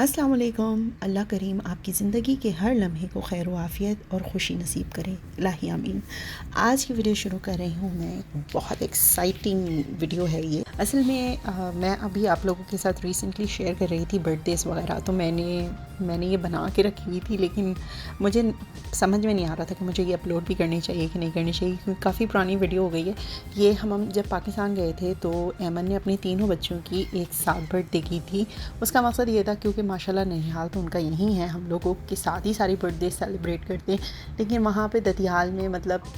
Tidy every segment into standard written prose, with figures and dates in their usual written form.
अस्सलाम वालेकुम। अल्लाह करीम आपकी ज़िंदगी के हर लम्हे को खैर व आफ़ियत और ख़ुशी नसीब करे, इलाही आमीन। आज की वीडियो शुरू कर रही हूँ मैं। बहुत एक्साइटिंग वीडियो है ये। असल में मैं अभी आप लोगों के साथ रिसेंटली शेयर कर रही थी बर्थडेज़ वगैरह, तो मैंने ये बना के रखी हुई थी, लेकिन मुझे समझ में नहीं आ रहा था कि मुझे ये अपलोड भी करनी चाहिए कि नहीं करनी चाहिए, क्योंकि काफ़ी पुरानी वीडियो हो गई है ये। हम जब पाकिस्तान गए थे तो ऐमन ने अपने तीनों बच्चों की एक साथ बर्थडे की थी। उसका मकसद ये था क्योंकि माशाल्लाह ननिहाल तो उनका यहीं है, हम लोगों के साथ ही सारी बर्थडे सेलिब्रेट करते हैं, लेकिन वहाँ पे दतियाल में मतलब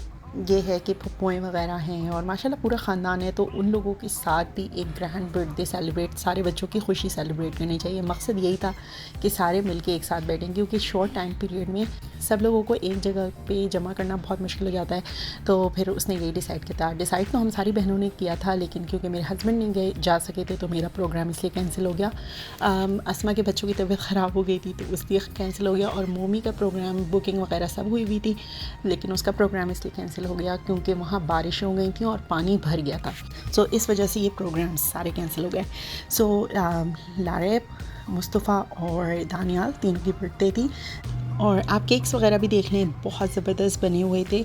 ये है कि फुप्पुएँ वगैरह हैं और माशाल्लाह पूरा ख़ानदान है, तो उन लोगों के साथ भी एक ग्रैंड बर्थडे सेलिब्रेट, सारे बच्चों की खुशी सेलिब्रेट करनी चाहिए। मकसद यही था कि सारे मिलके एक साथ बैठें, क्योंकि शॉर्ट टाइम पीरियड में सब लोगों को एक जगह पे जमा करना बहुत मुश्किल हो जाता है। तो फिर उसने यही डिसाइड किया था। डिसाइड तो हम सारी बहनों ने किया था, लेकिन क्योंकि मेरे हस्बैंड नहीं गए जा सके थे तो मेरा प्रोग्राम इसलिए कैंसिल हो गया। अस्मा के बच्चों की तबीयत ख़राब हो गई थी तो इसलिए कैंसिल हो गया, और मोमी का प्रोग्राम बुकिंग वगैरह सब हुई थी, लेकिन उसका प्रोग्राम इसलिए कैंसिल हो गया क्योंकि वहाँ बारिश हो गई थी और पानी भर गया था। सो इस वजह से ये प्रोग्राम सारे कैंसिल हो गए। सो लारेब, मुस्तफ़ा और दानियाल तीनों की बर्थडे थी, और आप केक्स वगैरह भी देख लें, बहुत ज़बरदस्त बने हुए थे।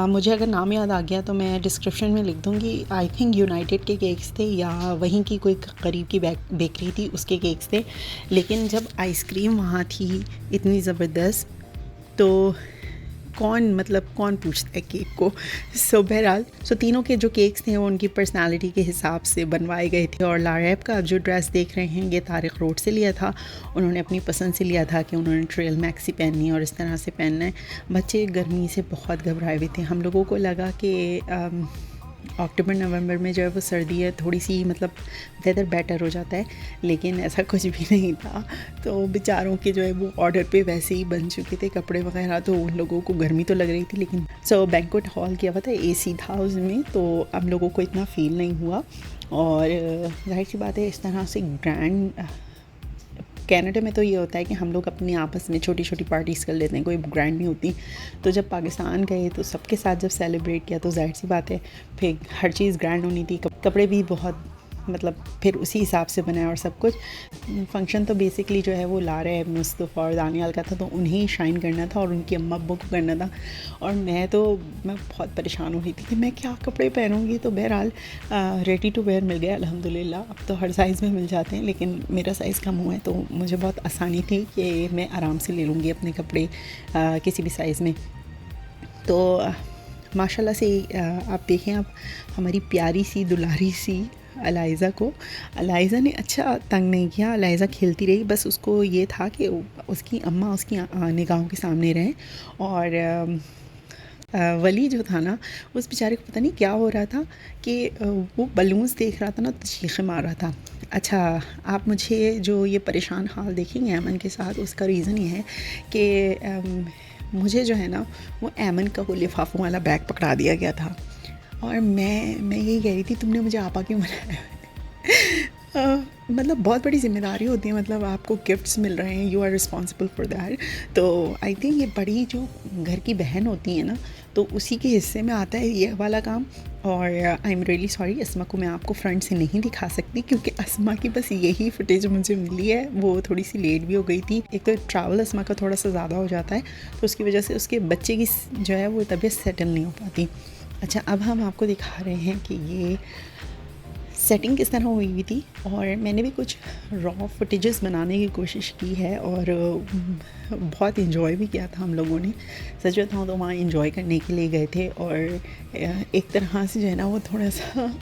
मुझे अगर नाम याद आ गया तो मैं डिस्क्रिप्शन में लिख दूँगी। आई थिंक यूनाइटेड के केक्स थे या वहीं की कोई करीब की बेकरी थी, उसके केक्स थे। लेकिन जब आइसक्रीम वहाँ थी इतनी ज़बरदस्त, तो कौन पूछता है केक को। बहरहाल तीनों के जो केक्स थे वो उनकी पर्सनालिटी के हिसाब से बनवाए गए थे। और लारेब का जो ड्रेस देख रहे हैं ये तारिक रोड से लिया था। उन्होंने अपनी पसंद से लिया था कि उन्होंने ट्रेल मैक्सी पहननी है और इस तरह से पहनना है। बच्चे गर्मी से बहुत घबराए हुए थे। हम लोगों को लगा कि अक्टूबर नवंबर में जो है वो सर्दी है, थोड़ी सी मतलब वेदर बेटर हो जाता है, लेकिन ऐसा कुछ भी नहीं था। तो बेचारों के जो है वो ऑर्डर पे वैसे ही बन चुके थे कपड़े वगैरह, तो उन लोगों को गर्मी तो लग रही थी, लेकिन बैंक्वेट हॉल किया हुआ था, एसी था उसमें, तो हम लोगों को इतना फील नहीं हुआ। और जाहिर सी बात है इस तरह से ग्रैंड, कनाडा में तो ये होता है कि हम लोग अपने आपस में छोटी छोटी पार्टीज़ कर लेते हैं, कोई ग्रैंड नहीं होती। तो जब पाकिस्तान गए तो सबके साथ जब सेलिब्रेट किया तो जाहिर सी बात है फिर हर चीज़ ग्रैंड होनी थी। कपड़े भी बहुत मतलब फिर उसी हिसाब से बनाए और सब कुछ। फ़ंक्शन तो बेसिकली जो है वो लारेब, मुस्तफ़ा और दानियाल का था, तो उन्हें शाइन करना था और उनकी अम्मा अब्बू को करना था। और मैं बहुत परेशान हो रही थी कि मैं क्या कपड़े पहनूँगी। तो बहरहाल रेडी टू वेयर मिल गया अल्हम्दुलिल्लाह। अब तो हर साइज़ में मिल जाते हैं, लेकिन मेरा साइज़ कम हुआ है तो मुझे बहुत आसानी थी कि मैं आराम से ले लूँगी अपने कपड़े किसी भी साइज़ में। तो माशाल्लाह से आप देखें, आप हमारी प्यारी सी दुलारी सी अलाइज़ा ने अच्छा तंग नहीं किया। अलाइज़ा खेलती रही, बस उसको ये था कि उसकी अम्मा उसकी निगाहों के सामने रहें। और वली जो था ना, उस बेचारे को पता नहीं क्या हो रहा था कि वो बलून्स देख रहा था ना, तो चीखें मार रहा था। अच्छा, आप मुझे जो ये परेशान हाल देखेंगे ऐमन के साथ, उसका रीज़न ये है कि मुझे जो है ना वो ऐमन का वो लिफाफों वाला बैग पकड़ा दिया गया था, और मैं यही कह रही थी तुमने मुझे आपा क्यों बनाया। मतलब बहुत बड़ी ज़िम्मेदारी होती है, मतलब आपको गिफ्ट्स मिल रहे हैं, you are responsible for that. तो आई थिंक ये बड़ी जो घर की बहन होती है ना, तो उसी के हिस्से में आता है ये वाला काम। और आई एम रियली सॉरी, अस्मा को मैं आपको फ्रंट से नहीं दिखा सकती क्योंकि अस्मा की बस यही फुटेज मुझे मिली है। वो थोड़ी सी लेट भी हो गई थी। एक तो ट्रैवल अस्मा का थोड़ा सा ज़्यादा हो जाता है, तो उसकी वजह से उसके बच्चे की जो है वो तबीयत सेटल नहीं हो पाती। अच्छा, अब हम आपको दिखा रहे हैं कि ये सेटिंग किस तरह हुई थी, और मैंने भी कुछ रॉ फुटेजेस बनाने की कोशिश की है और बहुत इन्जॉय भी किया था हम लोगों ने। सच बताऊँ तो वहाँ इन्जॉय करने के लिए गए थे, और एक तरह से जो है ना वो थोड़ा सा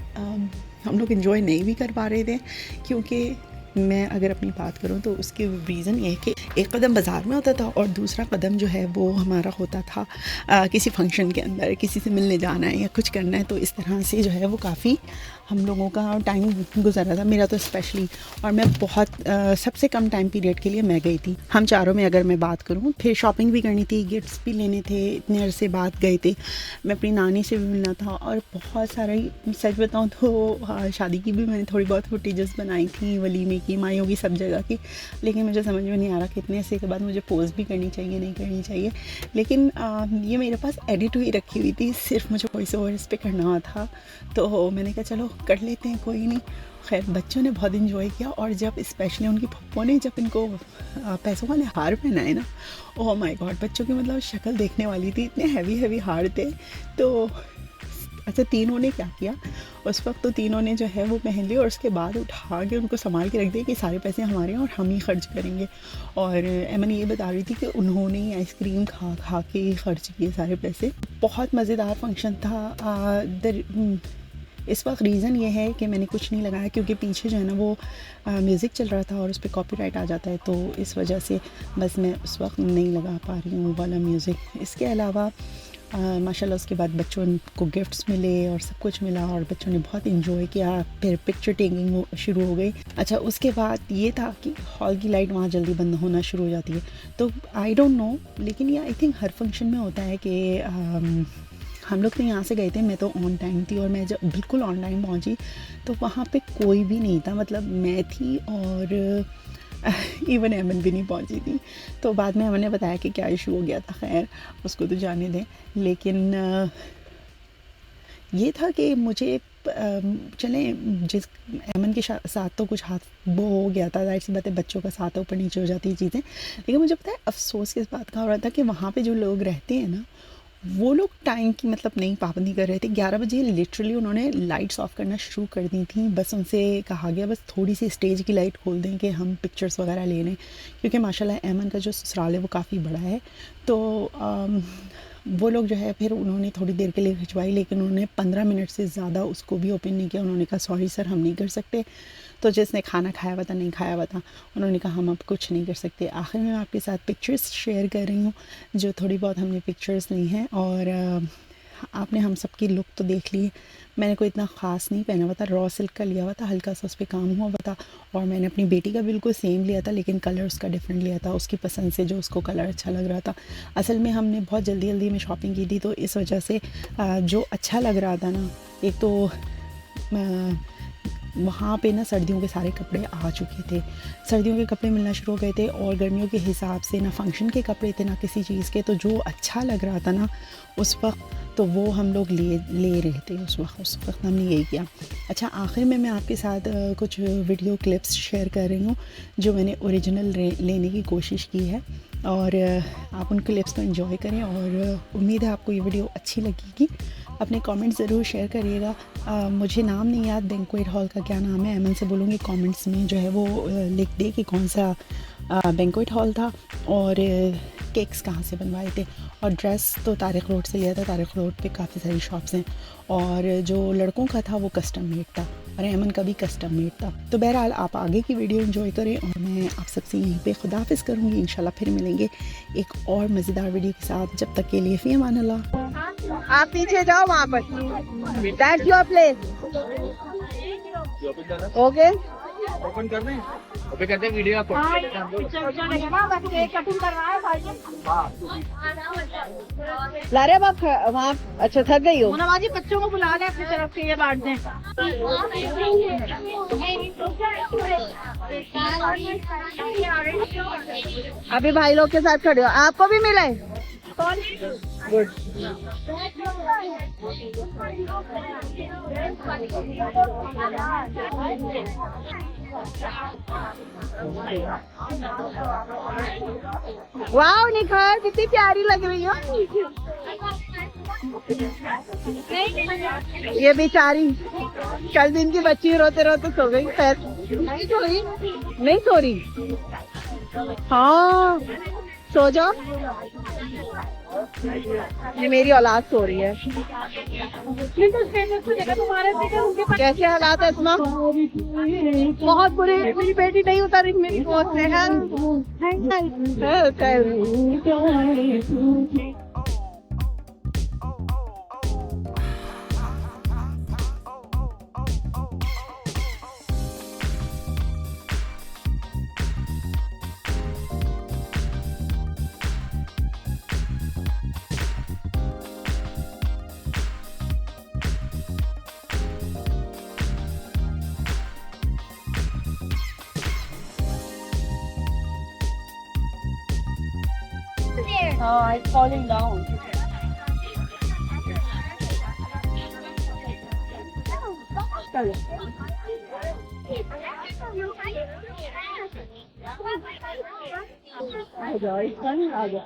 हम लोग इन्जॉय नहीं भी कर पा रहे थे, क्योंकि मैं अगर अपनी बात करूँ तो उसके रीज़न ये है कि एक कदम बाज़ार में होता था और दूसरा कदम जो है वो हमारा होता था किसी फंक्शन के अंदर, किसी से मिलने जाना है या कुछ करना है। तो इस तरह से जो है वो काफ़ी हम लोगों का टाइम गुजर रहा था, मेरा तो स्पेशली। और मैं बहुत सबसे कम टाइम पीरियड के लिए मैं गई थी। हम चारों में अगर मैं बात करूँ, फिर शॉपिंग भी करनी थी, गिफ्ट्स भी लेने थे, इतने अरसे बाद गए थे। मैं अपनी नानी से भी मिलना था, और बहुत सारा ही, सच बताऊँ तो शादी की भी मैंने थोड़ी बहुत फुटेजेस बनाई थी, वलीमे की, माइयों की, सब जगह की। लेकिन मुझे समझ में नहीं आ रहा कि इतने अरसे के बाद मुझे पोस्ट भी करनी चाहिए नहीं करनी चाहिए। लेकिन ये मेरे पास एडिट हुई रखी हुई थी, सिर्फ मुझे वॉइस ओवर इस पर करना था, तो मैंने कहा चलो कर लेते हैं, कोई नहीं। खैर बच्चों ने बहुत इन्जॉय किया, और जब स्पेशली उनकी पप्पो ने जब इनको पैसों वाले हार पहनाए ना, ओह माय गॉड, बच्चों की मतलब शक्ल देखने वाली थी, इतने हैवी हैवी हार थे। तो अच्छा, तीनों ने क्या किया उस वक्त, तो तीनों ने जो है वो पहन लिए, और उसके बाद उठा के उनको संभाल के रख दिया कि सारे पैसे हमारे हैं और हम ही खर्च करेंगे। और एमन ये बता रही थी कि उन्होंने ही आइसक्रीम खा खा के ही खर्च किए सारे पैसे। बहुत मज़ेदार फंक्शन था। इस वक्त रीज़न ये है कि मैंने कुछ नहीं लगाया क्योंकि पीछे जो है ना वो म्यूज़िक चल रहा था और उस पर कॉपीराइट आ जाता है, तो इस वजह से बस मैं उस वक्त नहीं लगा पा रही हूँ वाला म्यूज़िक। इसके अलावा माशाल्लाह उसके बाद बच्चों को गिफ्ट्स मिले और सब कुछ मिला, और बच्चों ने बहुत इन्जॉय किया। फिर पिक्चर टेकिंग शुरू हो गई। अच्छा, उसके बाद ये था कि हॉल की लाइट वहाँ जल्दी बंद होना शुरू हो जाती है। तो आई डोंट नो, लेकिन ये आई थिंक हर फंक्शन में होता है कि हम लोग तो यहाँ से गए थे, मैं तो ऑन टाइम थी, और मैं जब बिल्कुल ऑन टाइम पहुँची तो वहाँ पे कोई भी नहीं था, मतलब मैं थी और इवन एमन भी नहीं पहुंची थी। तो बाद में हमने बताया कि क्या इशू हो गया था, खैर उसको तो जाने दें। लेकिन ये था कि मुझे चलें, जिस एमन के साथ तो कुछ हाथ वो हो गया था, जाहिर सी बात है बच्चों का साथ ऊपर नीचे हो जाती है चीज़ें। लेकिन मुझे पता है अफसोस किस बात का हो रहा था कि वहाँ पे जो लोग रहते हैं ना, वो लोग टाइम की मतलब नहीं पाबंदी कर रहे थे। 11 बजे लिटरली उन्होंने लाइट्स ऑफ करना शुरू कर दी थी। बस उनसे कहा गया बस थोड़ी सी स्टेज की लाइट खोल दें कि हम पिक्चर्स वगैरह ले लें, क्योंकि माशाल्लाह एमन का जो ससुराल है वो काफ़ी बड़ा है। तो वो लोग जो है फिर उन्होंने थोड़ी देर के लिए खिंचवाई, लेकिन उन्होंने 15 मिनट से ज़्यादा उसको भी ओपन नहीं किया। उन्होंने कहा सॉरी सर, हम नहीं कर सकते। तो जिसने खाना खाया हुआ था, नहीं खाया हुआ था, उन्होंने कहा हम अब कुछ नहीं कर सकते। आखिर में मैं आपके साथ पिक्चर्स शेयर कर रही हूँ, जो थोड़ी बहुत हमने पिक्चर्स ली हैं। और आपने हम सब की लुक तो देख ली। मैंने कोई इतना ख़ास नहीं पहना हुआ था, रॉ सिल्क का लिया हुआ था, हल्का सा उस पर काम हुआ हुआ था। और मैंने अपनी बेटी का बिल्कुल सेम लिया था, लेकिन कलर उसका डिफरेंट लिया था, उसकी पसंद से जो उसको कलर अच्छा लग रहा था। असल में हमने बहुत जल्दी जल्दी में शॉपिंग की थी, तो इस वजह से जो अच्छा लग रहा था ना, एक तो वहाँ पे ना सर्दियों के सारे कपड़े आ चुके थे, सर्दियों के कपड़े मिलना शुरू हो गए थे, और गर्मियों के हिसाब से ना फंक्शन के कपड़े थे ना किसी चीज़ के। तो जो अच्छा लग रहा था ना उस वक्त, तो वो हम लोग ले रहे थे उस वक्त हमने यही किया। अच्छा, आखिर में मैं आपके साथ कुछ वीडियो क्लिप्स शेयर कर रही हूँ जो मैंने ओरिजिनल लेने की कोशिश की है, और आप उन क्लिप्स को एंजॉय करें, और उम्मीद है आपको ये वीडियो अच्छी लगेगी। अपने कमेंट ज़रूर शेयर करिएगा। मुझे नाम नहीं याद बैंक्वेट हॉल का क्या नाम है, एमन से बोलूँगी कमेंट्स में जो है वो लिख दे कि कौन सा बैंक्वेट हॉल था, और केक्स कहाँ से बनवाए थे। और ड्रेस तो तारिक रोड से लिया था, तारिक रोड पे काफ़ी सारी शॉप्स हैं, और जो लड़कों का था वो कस्टम मेड था, और एमन का भी कस्टम मेड था। तो बहरहाल आप आगे की वीडियो एंजॉय करें, और मैं आप सबसे यहीं पे खुदाफिज करूँगी। इंशाल्लाह फिर मिलेंगे एक और मज़ेदार वीडियो के साथ। जब तक के लिए फ़ी अमान अल्लाह। आप पीछे जाओ, वहाँ पर that's your place. Okay, open कर दें, ओपन कर दें वीडियो आपको। ला रहे आप वहाँ। अच्छा, थक गई हो? मुनाबाजी बच्चों को बुला लें अपनी तरफ से, ये बांट दें। अभी भाई लोग के साथ खड़े हो, आपको भी मिले। गुड। वाह निखार, कितनी प्यारी लग रही हो। ये बेचारी कल दिन की बच्ची रोते रोते सो गई। खैर नहीं सो रही। हाँ सो जाओ, ये मेरी औलाद सो रही है। कैसे हालात है इसमें? बहुत बुरे। मेरी बेटी नहीं उतारी मेरी गोद से है। Oh, it's falling down. आ जाओ, इसका नहीं आ गया।